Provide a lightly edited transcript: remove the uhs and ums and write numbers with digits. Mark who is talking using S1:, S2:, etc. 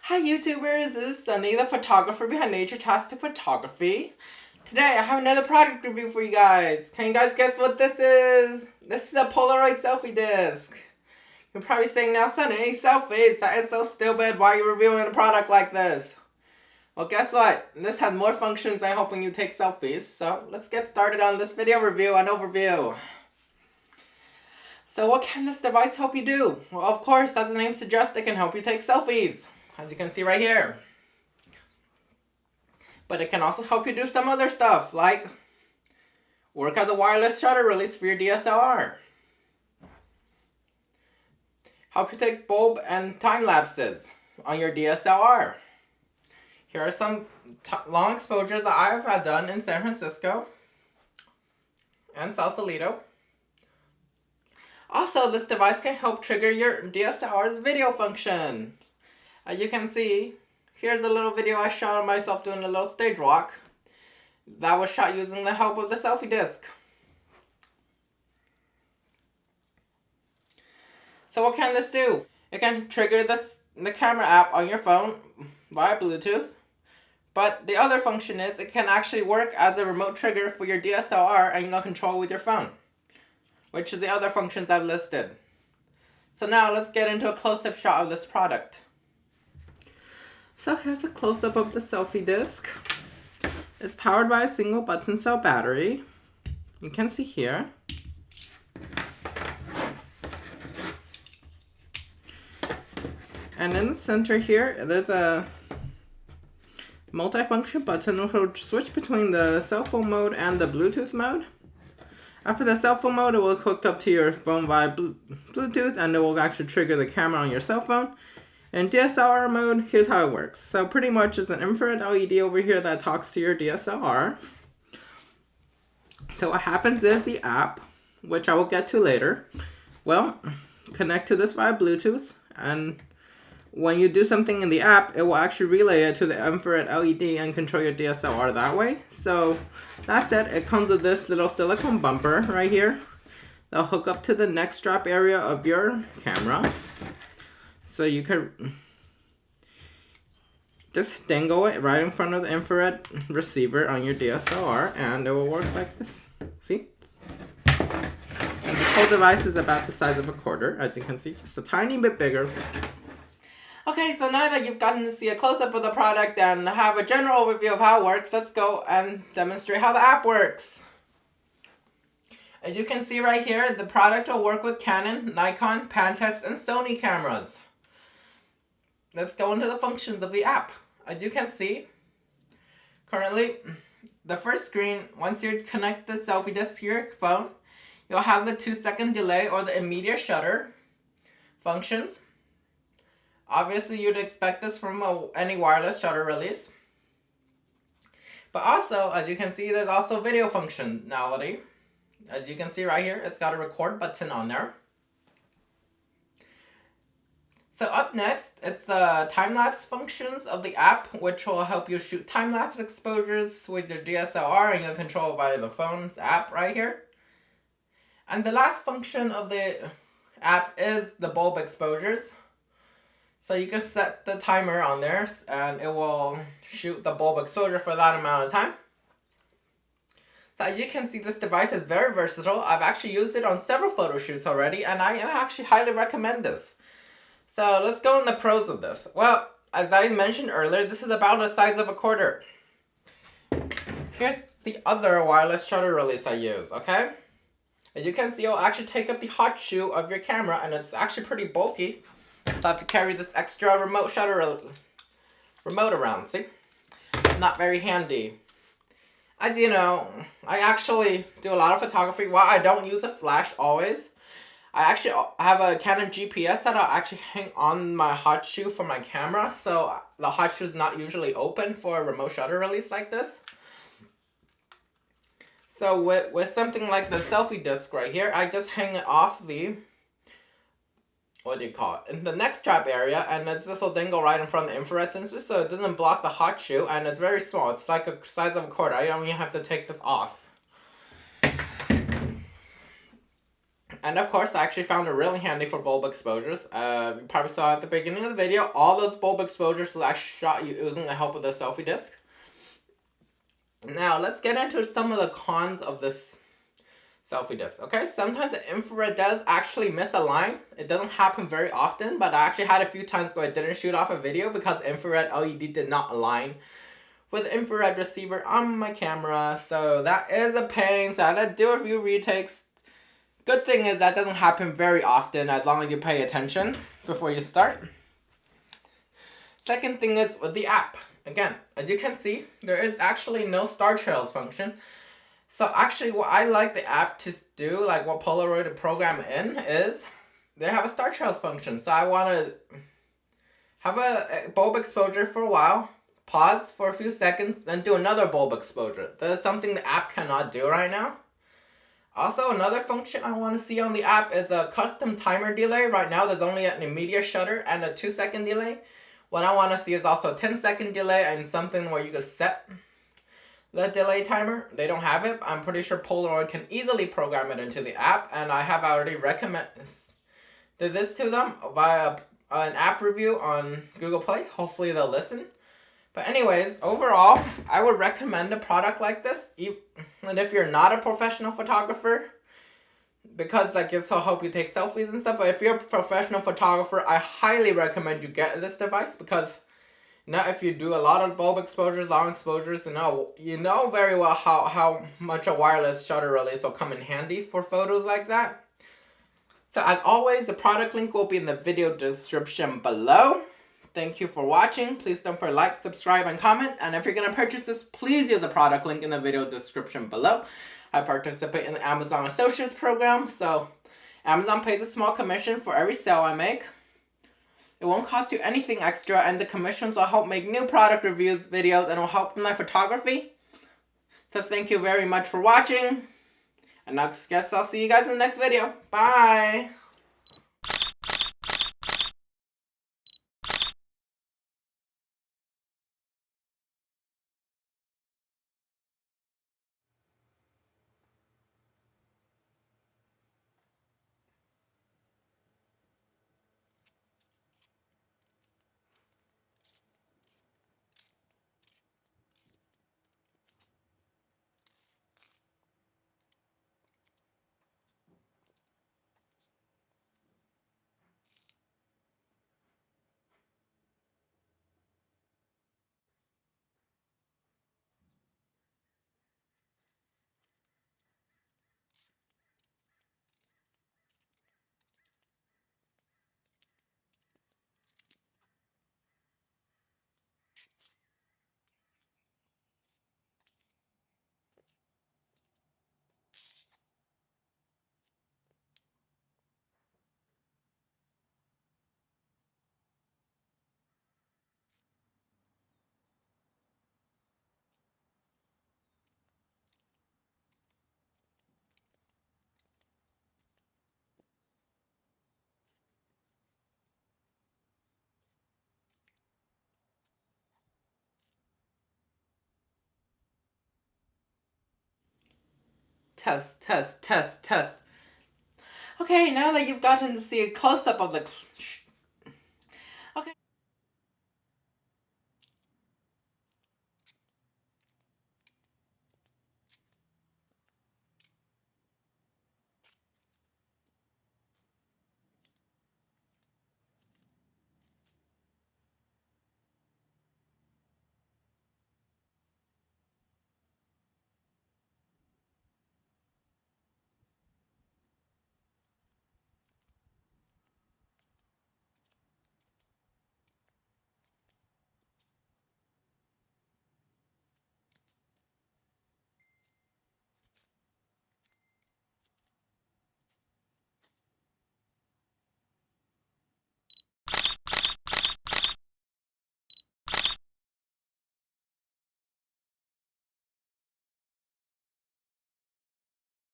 S1: Hi YouTubers, this is Sunny, the photographer behind Nature-Tastic Photography. Today I have another product review for you guys. Can you guys guess what this is? This is a Polaroid SelfieDisc. You're probably saying now, Sunny, selfies, that is so stupid, why are you reviewing a product like this? Well, guess what? This has more functions than helping you take selfies, so let's get started on this video review and overview. So what can this device help you do? Well, of course, as the name suggests, it can help you take selfies, as you can see right here. But it can also help you do some other stuff, like work as a wireless shutter release for your DSLR. Help you take bulb and time lapses on your DSLR. Here are some long exposures that I have done in San Francisco and Sausalito. Also, this device can help trigger your DSLR's video function. As you can see, here's a little video I shot of myself doing a little stage walk. That was shot using the help of the SelfieDisc. So what can this do? It can trigger the camera app on your phone via Bluetooth. But the other function is it can actually work as a remote trigger for your DSLR and you can control with your phone, which is the other functions I've listed. So now let's get into a close-up shot of this product. So here's a close-up of the SelfieDisc. It's powered by a single button cell battery. You can see here. And in the center here, there's a multifunction button which will switch between the cell phone mode and the Bluetooth mode. After the cell phone mode, it will hook up to your phone via Bluetooth and it will actually trigger the camera on your cell phone. In DSLR mode, here's how it works. So pretty much it's an infrared LED over here that talks to your DSLR. So what happens is the app, which I will get to later, will connect to this via Bluetooth, and when you do something in the app, it will actually relay it to the infrared LED and control your DSLR that way. So that said, it comes with this little silicone bumper right here. That'll hook up to the neck strap area of your camera. So you can just dangle it right in front of the infrared receiver on your DSLR and it will work like this. See? And this whole device is about the size of a quarter, as you can see, just a tiny bit bigger. Okay, so now that you've gotten to see a close-up of the product and have a general overview of how it works, let's go and demonstrate how the app works. As you can see right here, the product will work with Canon, Nikon, Pentax, and Sony cameras. Let's go into the functions of the app. As you can see, currently, the first screen, once you connect the SelfieDisc to your phone, you'll have the 2-second delay or the immediate shutter functions. Obviously, you'd expect this from any wireless shutter release. But also, as you can see, there's also video functionality. As you can see right here, it's got a record button on there. So up next, it's the time-lapse functions of the app, which will help you shoot time-lapse exposures with your DSLR and you'll control it via the phone's app right here. And the last function of the app is the bulb exposures. So you can set the timer on there and it will shoot the bulb exposure for that amount of time. So as you can see, this device is very versatile. I've actually used it on several photo shoots already and I actually highly recommend this. So let's go in the pros of this. Well, as I mentioned earlier, this is about the size of a quarter. Here's the other wireless shutter release I use, okay? As you can see, it'll actually take up the hot shoe of your camera and it's actually pretty bulky. So I have to carry this extra remote shutter remote around, see? Not very handy. As you know, I actually do a lot of photography. While I don't use a flash always, I actually have a Canon GPS that I'll actually hang on my hot shoe for my camera. So the hot shoe is not usually open for a remote shutter release like this. So with something like the SelfieDisc right here, I just hang it off the, what do you call it, in the neck strap area, and this will then go right in front of the infrared sensor so it doesn't block the hot shoe, and it's very small. It's like a size of a quarter. I don't even have to take this off. And of course, I actually found it really handy for bulb exposures. You probably saw at the beginning of the video, all those bulb exposures will actually shot using the help of the selfie disc. Now, let's get into some of the cons of this selfie disc. Okay, sometimes the infrared does actually miss a line. It doesn't happen very often, but I actually had a few times where I didn't shoot off a video because infrared LED did not align with the infrared receiver on my camera. So that is a pain. So I had to do a few retakes. Good thing is that doesn't happen very often as long as you pay attention before you start. Second thing is with the app. Again, as you can see, there is actually no star trails function. So actually what I like the app to do, like what Polaroid to program in, is they have a star trails function. So I want to have a bulb exposure for a while, pause for a few seconds, then do another bulb exposure. That is something the app cannot do right now. Also, another function I want to see on the app is a custom timer delay. Right now there's only an immediate shutter and a 2-second delay. What I want to see is also a 10-second delay and something where you can set the delay timer. They don't have it. I'm pretty sure Polaroid can easily program it into the app, and I have already recommended this to them via an app review on Google Play. Hopefully they'll listen. But anyways, overall, I would recommend a product like this. And if you're not a professional photographer, because like it'll help you take selfies and stuff, but if you're a professional photographer, I highly recommend you get this device because if you do a lot of bulb exposures, long exposures, you know very well how much a wireless shutter release will come in handy for photos like that. So as always, the product link will be in the video description below. Thank you for watching. Please don't forget to like, subscribe, and comment. And if you're going to purchase this, please use the product link in the video description below. I participate in the Amazon Associates program, so Amazon pays a small commission for every sale I make. It won't cost you anything extra, and the commissions will help make new product reviews, videos, and will help in my photography. So thank you very much for watching, and I guess I'll see you guys in the next video. Bye! Test, test, test, test. Okay, now that you've gotten to see a close-up of the